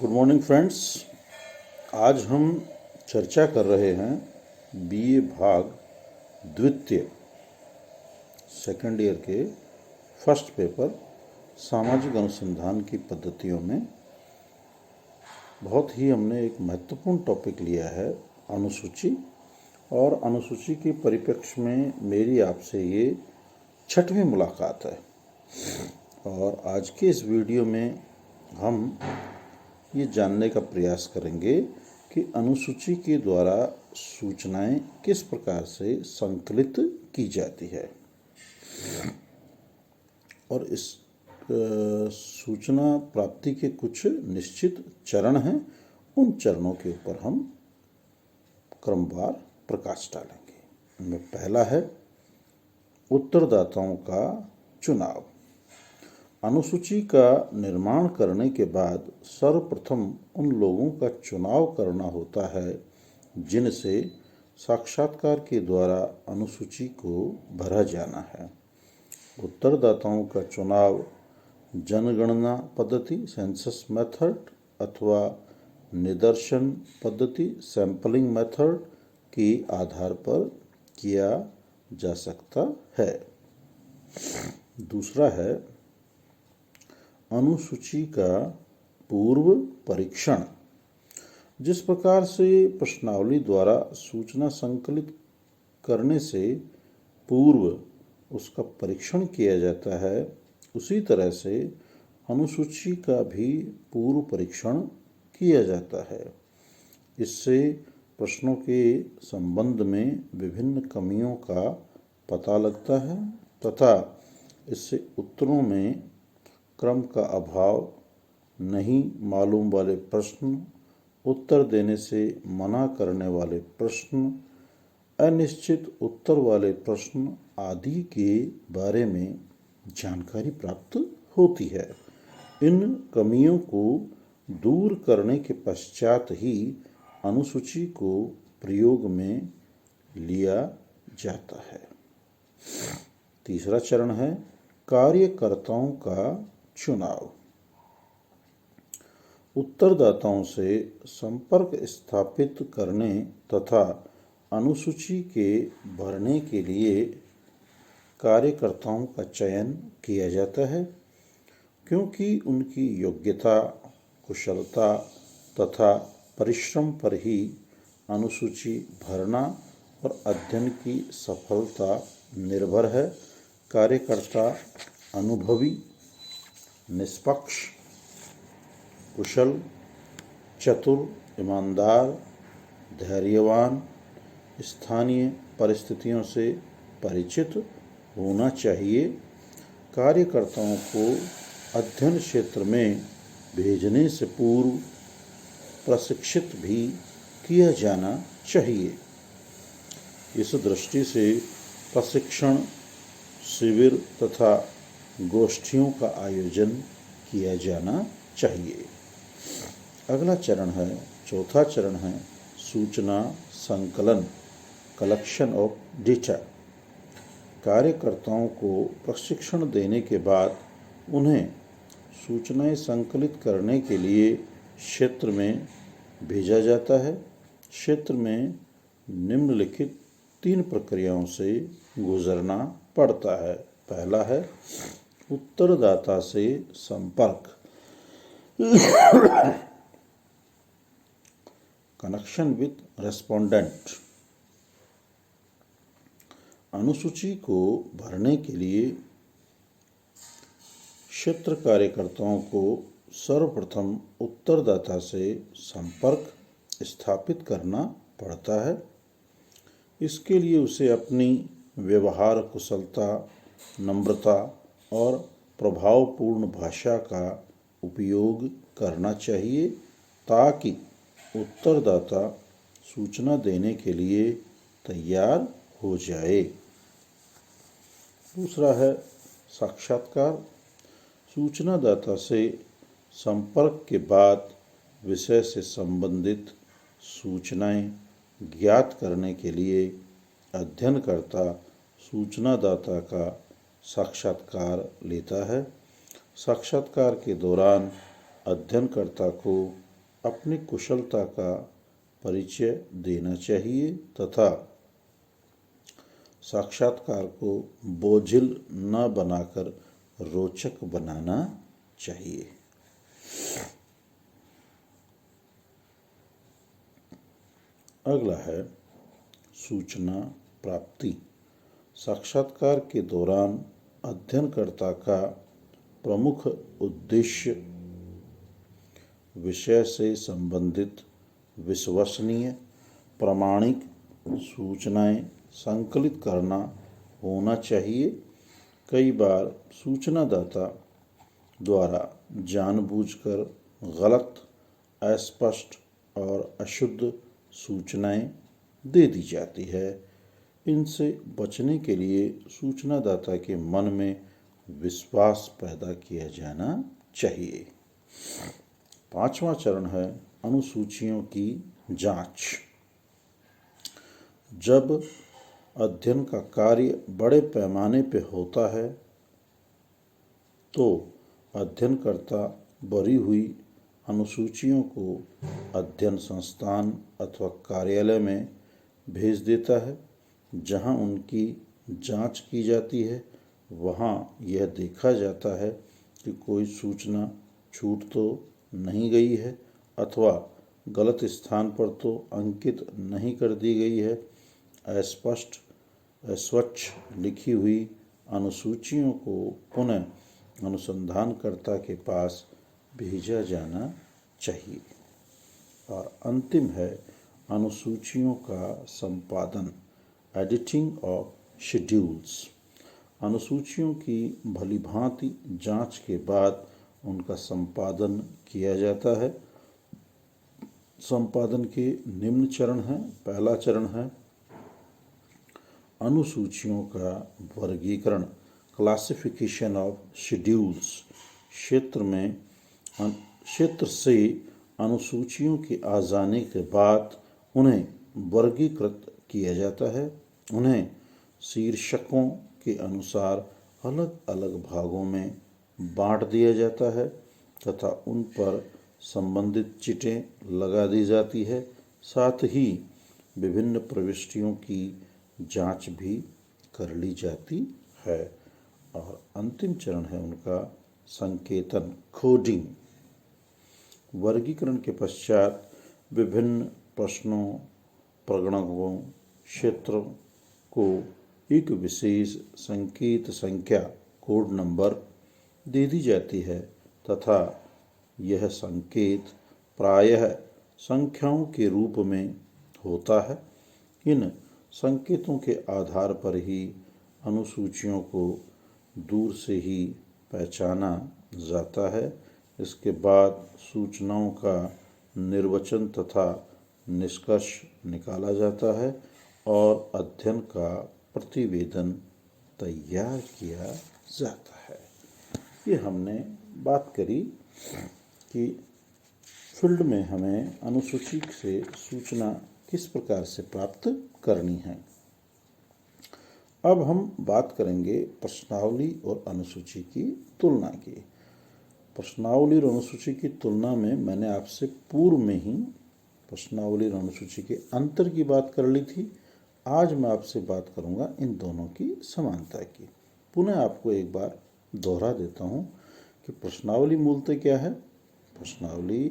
Good morning friends. आज हम चर्चा कर रहे हैं बीए भाग द्वितीय सेकंड ईयर के फर्स्ट पेपर सामाजिक अनुसंधान की पद्धतियों में बहुत ही हमने एक महत्वपूर्ण टॉपिक लिया है अनुसूची। और अनुसूची के परिप्रेक्ष्य में मेरी आपसे ये 6वीं मुलाकात है। और आज के इस वीडियो में हम ये जानने का प्रयास करेंगे कि अनुसूची के द्वारा सूचनाएं किस प्रकार से संकलित की जाती है और इस सूचना प्राप्ति के कुछ निश्चित चरण हैं। उन चरणों के ऊपर हम क्रमवार प्रकाश डालेंगे। इनमें पहला है उत्तरदाताओं का चुनाव। अनुसूची का निर्माण करने के बाद सर्वप्रथम उन लोगों का चुनाव करना होता है जिनसे साक्षात्कार के द्वारा अनुसूची को भरा जाना है। उत्तरदाताओं का चुनाव जनगणना पद्धति सेंसस मेथड अथवा निदर्शन पद्धति सैंपलिंग मेथड के आधार पर किया जा सकता है। दूसरा है अनुसूची का पूर्व परीक्षण। जिस प्रकार से प्रश्नावली द्वारा सूचना संकलित करने से पूर्व उसका परीक्षण किया जाता है, उसी तरह से अनुसूची का भी पूर्व परीक्षण किया जाता है। इससे प्रश्नों के संबंध में विभिन्न कमियों का पता लगता है तथा इससे उत्तरों में क्रम का अभाव, नहीं मालूम वाले प्रश्न, उत्तर देने से मना करने वाले प्रश्न, अनिश्चित उत्तर वाले प्रश्न आदि के बारे में जानकारी प्राप्त होती है। इन कमियों को दूर करने के पश्चात ही अनुसूची को प्रयोग में लिया जाता है। तीसरा चरण है कार्यकर्ताओं का चुनाव। उत्तरदाताओं से संपर्क स्थापित करने तथा अनुसूची के भरने के लिए कार्यकर्ताओं का चयन किया जाता है, क्योंकि उनकी योग्यता, कुशलता तथा परिश्रम पर ही अनुसूची भरना और अध्ययन की सफलता निर्भर है। कार्यकर्ता अनुभवी, निष्पक्ष, कुशल, चतुर, ईमानदार, धैर्यवान, स्थानीय परिस्थितियों से परिचित होना चाहिए। कार्यकर्ताओं को अध्ययन क्षेत्र में भेजने से पूर्व प्रशिक्षित भी किया जाना चाहिए। इस दृष्टि से प्रशिक्षण शिविर तथा गोष्ठियों का आयोजन किया जाना चाहिए। अगला चरण है, चौथा चरण है सूचना संकलन, कलेक्शन ऑफ डेटा। कार्यकर्ताओं को प्रशिक्षण देने के बाद उन्हें सूचनाएं संकलित करने के लिए क्षेत्र में भेजा जाता है। क्षेत्र में निम्नलिखित 3 प्रक्रियाओं से गुजरना पड़ता है। पहला है उत्तरदाता से संपर्क, कनेक्शन विद रेस्पोंडेंट। अनुसूची को भरने के लिए क्षेत्र कार्यकर्ताओं को सर्वप्रथम उत्तरदाता से संपर्क स्थापित करना पड़ता है। इसके लिए उसे अपनी व्यवहार कुशलता, नम्रता और प्रभावपूर्ण भाषा का उपयोग करना चाहिए ताकि उत्तरदाता सूचना देने के लिए तैयार हो जाए। दूसरा है साक्षात्कार। सूचनादाता से संपर्क के बाद विषय से संबंधित सूचनाएं ज्ञात करने के लिए अध्ययनकर्ता सूचनादाता का साक्षात्कार लेता है। साक्षात्कार के दौरान अध्ययनकर्ता को अपनी कुशलता का परिचय देना चाहिए तथा साक्षात्कार को बोझिल न बनाकर रोचक बनाना चाहिए। अगला है सूचना प्राप्ति। साक्षात्कार के दौरान अध्ययनकर्ता का प्रमुख उद्देश्य विषय से संबंधित विश्वसनीय प्रामाणिक सूचनाएं संकलित करना होना चाहिए। कई बार सूचनादाता द्वारा जानबूझकर गलत, अस्पष्ट और अशुद्ध सूचनाएं दे दी जाती है। इनसे बचने के लिए सूचनादाता के मन में विश्वास पैदा किया जाना चाहिए। 5वां चरण है अनुसूचियों की जांच। जब अध्ययन का कार्य बड़े पैमाने पर होता है तो अध्ययनकर्ता भरी हुई अनुसूचियों को अध्ययन संस्थान अथवा कार्यालय में भेज देता है, जहां उनकी जांच की जाती है। वहां यह देखा जाता है कि कोई सूचना छूट तो नहीं गई है अथवा गलत स्थान पर तो अंकित नहीं कर दी गई है। अस्पष्ट, अस्वच्छ लिखी हुई अनुसूचियों को पुनः अनुसंधानकर्ता के पास भेजा जाना चाहिए। और अंतिम है अनुसूचियों का संपादन, एडिटिंग ऑफ शेड्यूल्स। अनुसूचियों की भलीभांति जांच के बाद उनका संपादन किया जाता है। संपादन के निम्न चरण हैं। पहला चरण है अनुसूचियों का वर्गीकरण, क्लासिफिकेशन ऑफ शेड्यूल्स। क्षेत्र से अनुसूचियों के आ जाने के बाद उन्हें वर्गीकृत किया जाता है। उन्हें शीर्षकों के अनुसार अलग अलग भागों में बांट दिया जाता है तथा उन पर संबंधित चिटें लगा दी जाती है। साथ ही विभिन्न प्रविष्टियों की जांच भी कर ली जाती है। और अंतिम चरण है उनका संकेतन, कोडिंग। वर्गीकरण के पश्चात विभिन्न प्रश्नों, प्रगणकों, क्षेत्र को एक विशेष संकेत संख्या, कोड नंबर दे दी जाती है तथा यह संकेत प्रायः संख्याओं के रूप में होता है। इन संकेतों के आधार पर ही अनुसूचियों को दूर से ही पहचाना जाता है। इसके बाद सूचनाओं का निर्वचन तथा निष्कर्ष निकाला जाता है और अध्ययन का प्रतिवेदन तैयार किया जाता है। ये हमने बात करी कि फील्ड में हमें अनुसूची से सूचना किस प्रकार से प्राप्त करनी है। अब हम बात करेंगे प्रश्नावली और अनुसूची की तुलना की। प्रश्नावली और अनुसूची की तुलना में मैंने आपसे पूर्व में ही प्रश्नावली और अनुसूची के अंतर की बात कर ली थी। आज मैं आपसे बात करूंगा इन दोनों की समानता की। पुनः आपको एक बार दोहरा देता हूं कि प्रश्नावली मूलतः क्या है। प्रश्नावली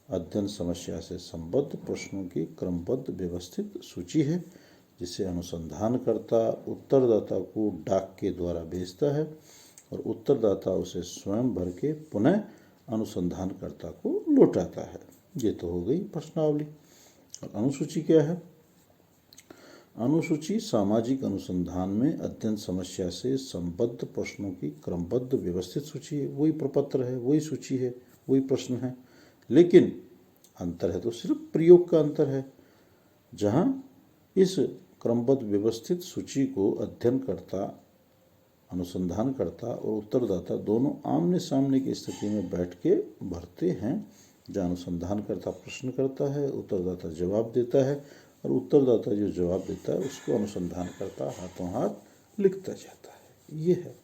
अध्ययन समस्या से संबद्ध प्रश्नों की क्रमबद्ध व्यवस्थित सूची है, जिसे अनुसंधानकर्ता उत्तरदाता को डाक के द्वारा भेजता है और उत्तरदाता उसे स्वयं भर के पुनः अनुसंधानकर्ता को लौटाता है। ये तो हो गई प्रश्नावली। और अनुसूची क्या है? अनुसूची सामाजिक अनुसंधान में अध्ययन समस्या से संबद्ध प्रश्नों की क्रमबद्ध व्यवस्थित सूची है। वही प्रपत्र है, वही सूची है, वही प्रश्न है, लेकिन अंतर है तो सिर्फ प्रयोग का अंतर है। जहां इस क्रमबद्ध व्यवस्थित सूची को अध्ययनकर्ता, अनुसंधानकर्ता और उत्तरदाता दोनों आमने सामने की स्थिति में बैठ के भरते हैं। जहाँ अनुसंधानकर्ता प्रश्न करता है, उत्तरदाता जवाब देता है और उत्तरदाता जो जवाब देता है उसको अनुसंधानकर्ता हाथों हाथ लिखता जाता है। ये है।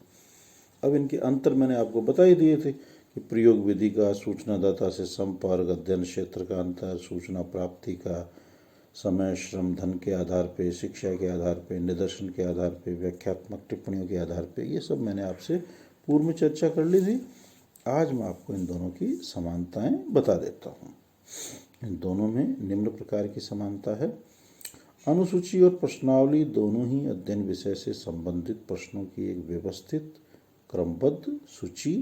अब इनके अंतर मैंने आपको बता ही दिए थे कि प्रयोग विधि का, सूचनादाता से संपर्क, अध्ययन क्षेत्र का अंतर, सूचना प्राप्ति का समय, श्रम, धन के आधार पे, शिक्षा के आधार पे, निदर्शन के आधार पे, व्याख्यात्मक टिप्पणियों के आधार पे, ये सब मैंने आपसे पूर्व में चर्चा कर ली थी। आज मैं आपको इन दोनों की समानताएं बता देता हूँ। इन दोनों में निम्न प्रकार की समानता है। अनुसूची और प्रश्नावली दोनों ही अध्ययन विषय से संबंधित प्रश्नों की एक व्यवस्थित क्रमबद्ध सूची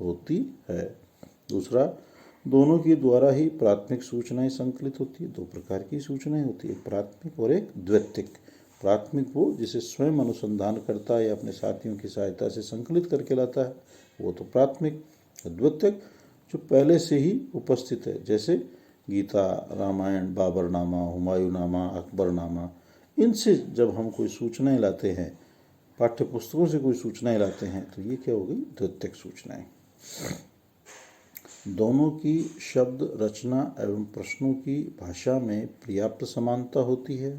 होती है। दूसरा, दोनों के द्वारा ही प्राथमिक सूचनाएं संकलित होती है। दो प्रकार की सूचनाएं होती है, प्राथमिक और एक द्वितीयक। प्राथमिक वो जिसे स्वयं अनुसंधान करता है या अपने साथियों की सहायता से संकलित करके लाता है, वो तो प्राथमिक। द्वितीयक जो पहले से ही उपस्थित है, जैसे गीता, रामायण, बाबरनामा, हुमायूंनामा, अकबरनामा, इनसे जब हम कोई सूचनाएं लाते हैं, पाठ्य पुस्तकों से कोई सूचनाएं लाते हैं, तो ये क्या हो गई? द्वितीयक सूचनाएं। दोनों की शब्द रचना एवं प्रश्नों की भाषा में पर्याप्त समानता होती है।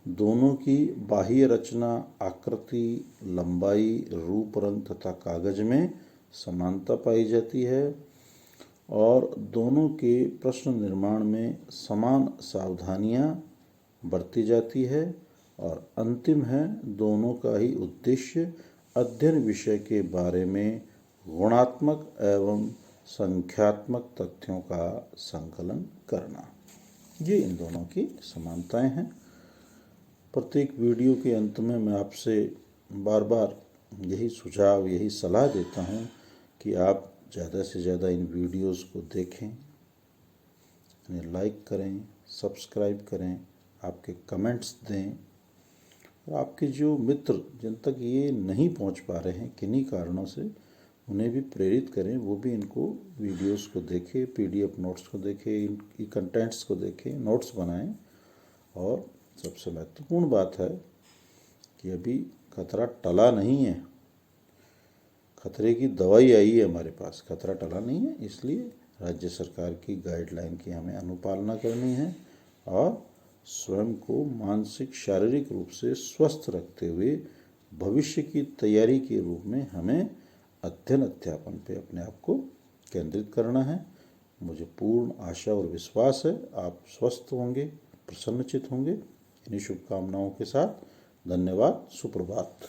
दोनों की बाह्य रचना, आकृति, लंबाई, रूप, रंग तथा कागज में समानता पाई जाती है और दोनों के प्रश्न निर्माण में समान सावधानियां बरती जाती है। और अंतिम है, दोनों का ही उद्देश्य अध्ययन विषय के बारे में गुणात्मक एवं संख्यात्मक तथ्यों का संकलन करना। ये इन दोनों की समानताएं हैं। प्रत्येक वीडियो के अंत में मैं आपसे बार बार यही सुझाव, यही सलाह देता हूं कि आप ज़्यादा से ज़्यादा इन वीडियोस को देखें, इन्हें लाइक करें, सब्सक्राइब करें, आपके कमेंट्स दें और आपके जो मित्र जिन तक ये नहीं पहुंच पा रहे हैं किन्हीं कारणों से, उन्हें भी प्रेरित करें, वो भी इनको वीडियोस को देखें, पीडीएफ नोट्स को देखें, इनकी कंटेंट्स को देखें, नोट्स बनाएं। और सबसे महत्वपूर्ण बात है कि अभी खतरा टला नहीं है, खतरे की दवाई आई है हमारे पास, खतरा टला नहीं है। इसलिए राज्य सरकार की गाइडलाइन की हमें अनुपालना करनी है और स्वयं को मानसिक शारीरिक रूप से स्वस्थ रखते हुए भविष्य की तैयारी के रूप में हमें अध्ययन अध्यापन पे अपने आप को केंद्रित करना है। मुझे पूर्ण आशा और विश्वास है आप स्वस्थ होंगे, प्रसन्नचित होंगे। इन्हीं शुभकामनाओं के साथ धन्यवाद, सुप्रभात।